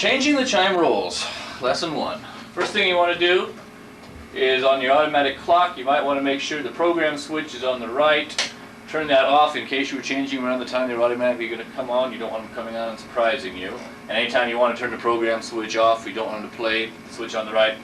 Changing the chime rolls, lesson 1. First thing you want to do is on your automatic clock, you might want to make sure the program switch is on the right. Turn that off in case you were changing around the time they're automatically going to come on. You don't want them coming on and surprising you. And anytime you want to turn the program switch off, you don't want them to play, the switch on the right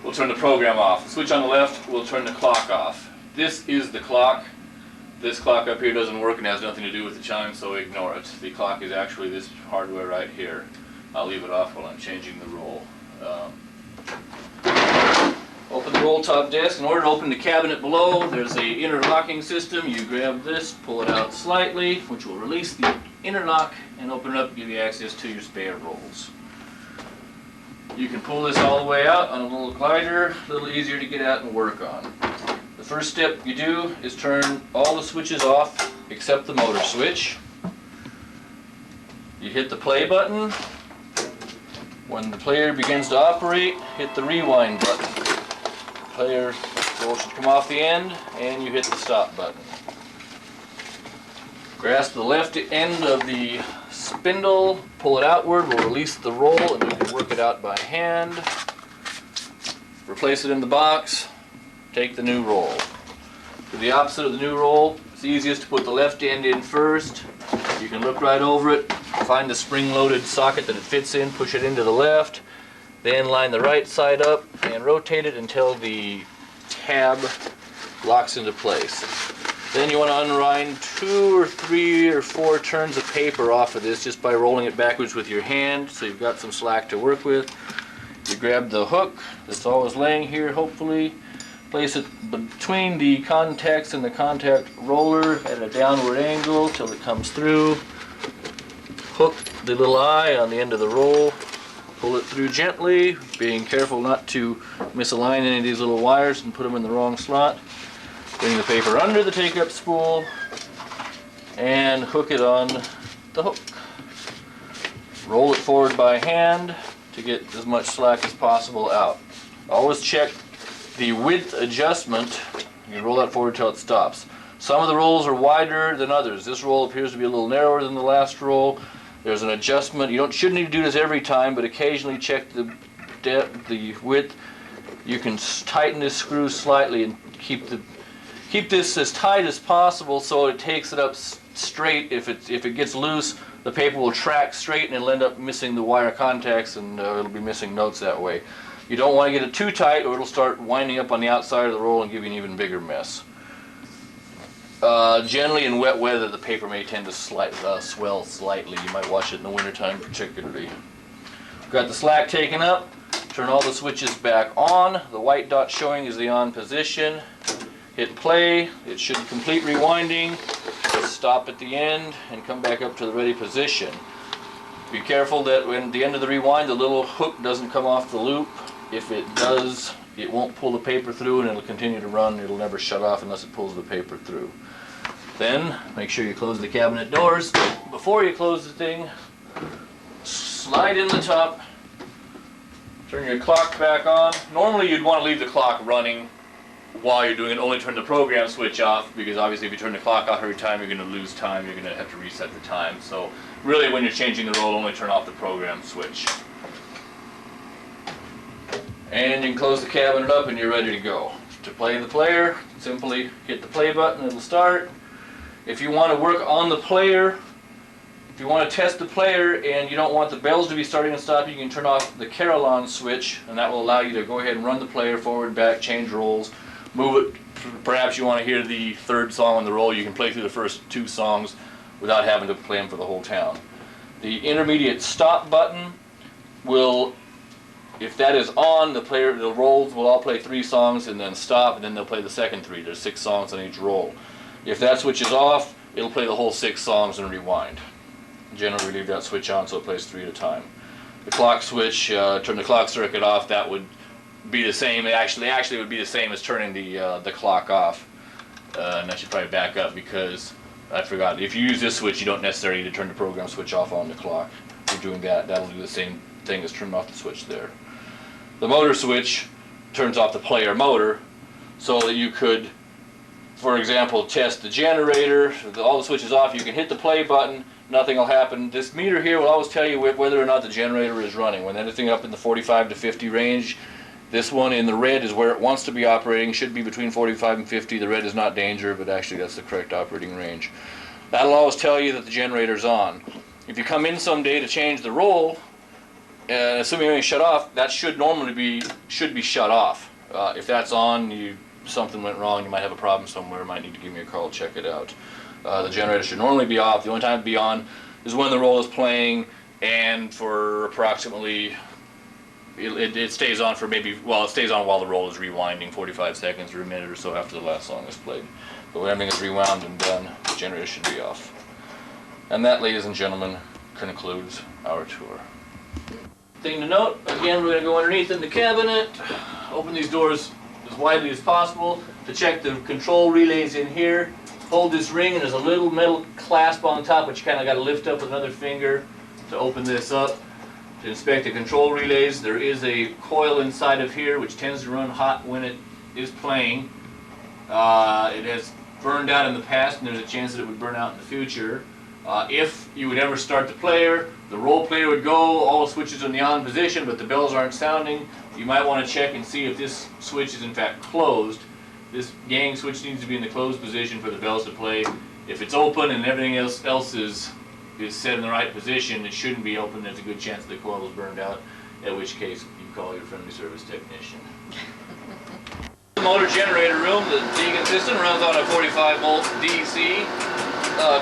will turn the program off. The switch on the left will turn the clock off. This is the clock. This clock up here doesn't work and has nothing to do with the chime, so ignore it. The clock is actually this hardware right here. I'll leave it off while I'm changing the roll. Open the roll top desk. In order to open the cabinet below, there's a inner locking system. You grab this, pull it out slightly, which will release the inner lock and open it up and give you access to your spare rolls. You can pull this all the way out on a little glider, a little easier to get out and work on. The first step you do is turn all the switches off except the motor switch. You hit the play button. When the player begins to operate, hit the rewind button. The player roll should come off the end and you hit the stop button. Grasp the left end of the spindle, pull it outward, will release the roll and you can work it out by hand. Replace it in the box, take the new roll. For the opposite of the new roll, it's easiest to put the left end in first. You can look right over it, find the spring-loaded socket that it fits in, push it into the left, then line the right side up and rotate it until the tab locks into place. Then you want to unwind 2 or 3 or 4 turns of paper off of this just by rolling it backwards with your hand, so you've got some slack to work with. You grab the hook that's always laying here, hopefully, place it between the contacts and the contact roller at a downward angle till it comes through. Hook the little eye on the end of the roll, pull it through gently, being careful not to misalign any of these little wires and put them in the wrong slot. Bring the paper under the take-up spool and hook it on the hook. Roll it forward by hand to get as much slack as possible out. Always check the width adjustment. You roll that forward until it stops. Some of the rolls are wider than others. This roll appears to be a little narrower than the last roll. There's an adjustment. You shouldn't need to do this every time, but occasionally check the width. You can tighten this screw slightly and keep this as tight as possible so it takes it up straight. If it gets loose, the paper will track straight and it'll end up missing the wire contacts and it'll be missing notes that way. You don't want to get it too tight or it'll start winding up on the outside of the roll and give you an even bigger mess. Generally in wet weather the paper may tend to swell slightly. You might watch it in the wintertime particularly. Got the slack taken up. Turn all the switches back on. The white dot showing is the on position. Hit play. It should complete rewinding. Stop at the end and come back up to the ready position. Be careful that when at the end of the rewind the little hook doesn't come off the loop. If it does, it won't pull the paper through and it'll continue to run. It'll never shut off unless it pulls the paper through. Then make sure you close the cabinet doors. Before you close the thing, slide in the top, turn your clock back on. Normally you'd want to leave the clock running while you're doing it, only turn the program switch off, because obviously if you turn the clock off every time you're going to lose time, you're going to have to reset the time. So really when you're changing the roll, only turn off the program switch. And you can close the cabinet up and you're ready to go. To play the player, simply hit the play button, it'll start. If you want to work on the player, if you want to test the player and you don't want the bells to be starting and stopping, you can turn off the Carillon switch and that will allow you to go ahead and run the player forward, back, change rolls, move it. Perhaps you want to hear the 3rd song on the roll, you can play through the first 2 songs without having to play them for the whole town. The intermediate stop button will, if that is on, the rolls will all play 3 songs and then stop, and then they'll play the second 3. There's 6 songs on each roll. If that switch is off, it'll play the whole 6 songs and rewind. Generally leave that switch on so it plays 3 at a time. The clock switch, turn the clock circuit off, that would be the same. It actually would be the same as turning the clock off. And I should probably back up because I forgot. If you use this switch, you don't necessarily need to turn the program switch off on the clock. If you're doing that, that'll do the same thing as turning off the switch there. The motor switch turns off the player motor so that you could for example, test the generator, all the switches off, you can hit the play button, nothing will happen. This meter here will always tell you whether or not the generator is running. When anything up in the 45 to 50 range, this one in the red is where it wants to be operating, should be between 45 and 50. The red is not danger, but actually that's the correct operating range. That'll always tell you that the generator's on. If you come in someday to change the roll, assuming everything's shut off, that should normally be shut off. If that's on, something went wrong, you might have a problem somewhere, might need to give me a call, check it out. The generator should normally be off. The only time it'd be on is when the roll is playing, and for approximately, it stays on for maybe, well, it stays on while the roll is rewinding, 45 seconds or a minute or so after the last song is played. But when everything is rewound and done, the generator should be off. And that, ladies and gentlemen, concludes our tour. Thing to note, again, we're going to go underneath in the cabinet, open these doors as widely as possible to check the control relays in here. Hold this ring, and there's a little metal clasp on top, which you kind of got to lift up with another finger to open this up. To inspect the control relays, there is a coil inside of here which tends to run hot when it is playing. It has burned out in the past, and there's a chance that it would burn out in the future. If you would ever start the player, the roll player would go, all the switches are in the on position, but the bells aren't sounding. You might want to check and see if this switch is in fact closed. This gang switch needs to be in the closed position for the bells to play. If it's open and everything else is set in the right position, it shouldn't be open. There's a good chance the coil is burned out, at which case you call your friendly service technician. The motor generator room, the Deagan system runs on a 45 volt DC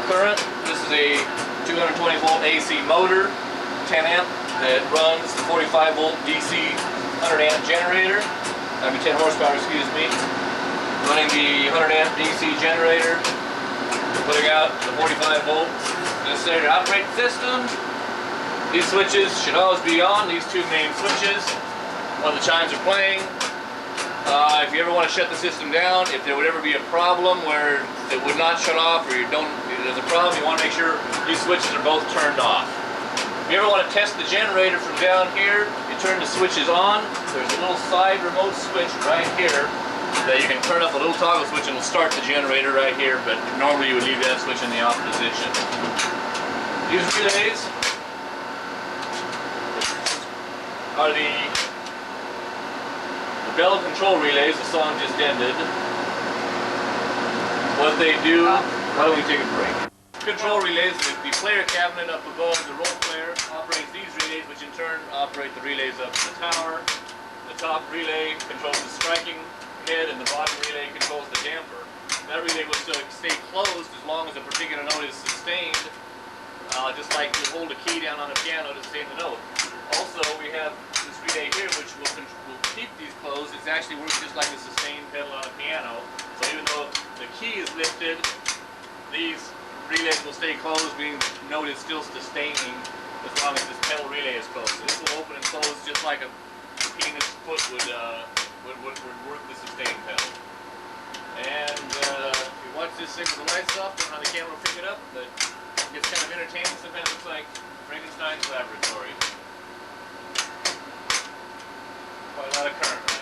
current. This is a 220 volt AC motor, 10 amp, that runs the 45 volt DC 100 amp generator. 10 horsepower, excuse me. Running the 100 amp DC generator, putting out the 45 volts necessary to operate the system. These switches should always be on, these two main switches, when the chimes are playing. If you ever want to shut the system down, if there would ever be a problem where it would not shut off, or there's a problem, you want to make sure these switches are both turned off. If you ever want to test the generator from down here, you turn the switches on. There's a little side remote switch right here that you can turn up a little toggle switch and it'll start the generator right here, but normally you would leave that switch in the off position. These relays are the bell control relays. The song just ended. What they do, why don't we take a break? Control relays, the player cabinet up above the roll player operates these relays, which in turn operate the relays up in the tower. The top relay controls the striking head, and the bottom relay controls the damper. That relay will still stay closed as long as a particular note is sustained, just like you hold a key down on a piano to sustain the note. Also, we have this relay here which will keep these closed. It actually works just like a sustain pedal on a piano. So even though the key is lifted, these relays will stay closed, meaning the note is still sustaining as long as this pedal relay is closed. So this will open and close just like a pianist's foot would work the sustain pedal. And if you watch this thing with the lights off, don't know how the camera will pick it up, but it gets kind of entertaining. Sometimes it looks like Frankenstein's laboratory. Quite a lot of current.